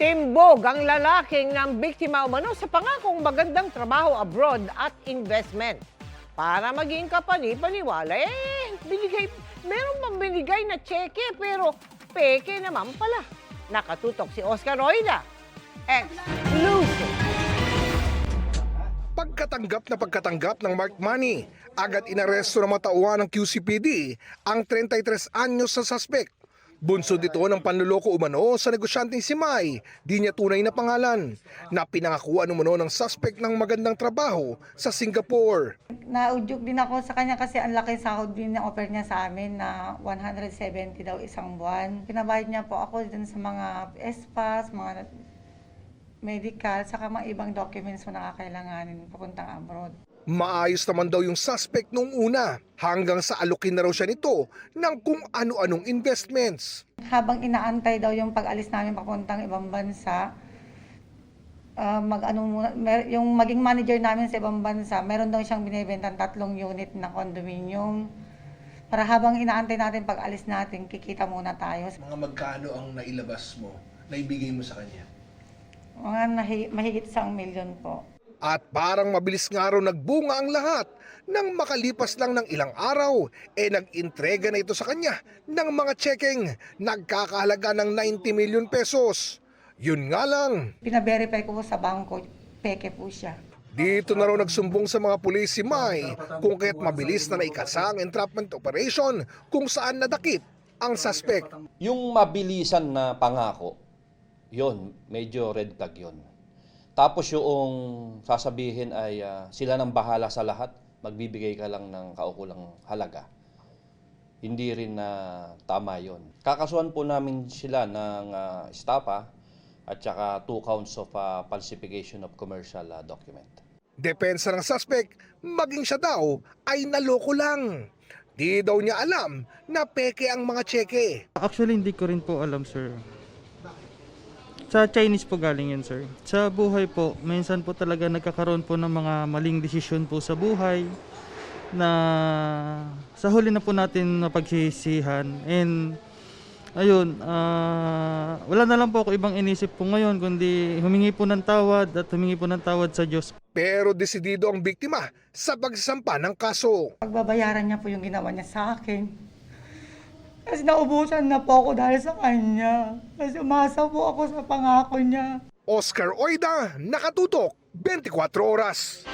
Timbog ang lalaking ng biktima umano sa pangakong magandang trabaho abroad at investment. Para maging kapani-paniwala, meron mang binigay na cheque pero peke naman pala. Nakatutok si Oscar Oida. Exclusive. Pagkatanggap ng marked money, agad inaresto ng mga tauhan ng QCPD ang 33 anyos sa suspect. Bunsod ito ng panluloko umano sa negosyanteng si Mai, di niya tunay na pangalan, na pinangakuan umano ng suspect ng magandang trabaho sa Singapore. Naudyok din ako sa kanya kasi ang laki sahod din na offer niya sa amin na 170 daw isang buwan. Pinabayad niya po ako dun sa mga espas, mga medical, saka mga ibang documents na kakailanganin papuntang abroad. Maayos naman daw yung suspect nung una, hanggang sa alukin na raw siya nito ng kung ano-anong investments. Habang inaantay daw yung pag-alis namin papuntang ibang bansa, yung maging manager namin sa ibang bansa, meron daw siyang binibentang 3 unit na condominium. Para habang inaantay natin pag-alis natin, kikita muna tayo. Mga magkano ang nailabas mo, naibigay mo sa kanya? Mga mahigit 1 million po. At parang mabilis nga raw nagbunga ang lahat nang makalipas lang ng ilang araw, nag-intrega na ito sa kanya ng mga checking nagkakahalaga ng 90 million pesos. Yun nga lang, Pina-verify ko po sa bangko, peke po siya. dito na raw nagsumbong sa mga pulis si Mai kung kaya't mabilis na naikasa ang entrapment operation kung saan nadakip ang suspect. Yung mabilisan na pangako, yon medyo red flag yon. Tapos yung sasabihin ay sila nang bahala sa lahat, magbibigay ka lang ng kaukulang halaga. Hindi rin na tama yon. Kakasuhan po namin sila ng estafa at saka 2 counts of falsification of commercial document. Depensa ng suspect, maging siya daw ay naloko lang. Di daw niya alam na peke ang mga tseke. Actually, hindi ko rin po alam, sir. Sa Chinese po galing yun, sir. Sa buhay po, minsan po talaga nagkakaroon po ng mga maling desisyon po sa buhay na sa huli na po natin napagsisihan. And ayun, wala na lang po ako ibang inisip po ngayon kundi humingi po ng tawad at humingi po ng tawad sa Diyos. Pero desidido ang biktima sa pagsasampa ng kaso. Pagbabayaran niya po yung ginawa niya sa akin. Kasi naubusan na po ako dahil sa kanya. Kasi umasa po ako sa pangako niya. Oscar Oida, nakatutok, 24 oras.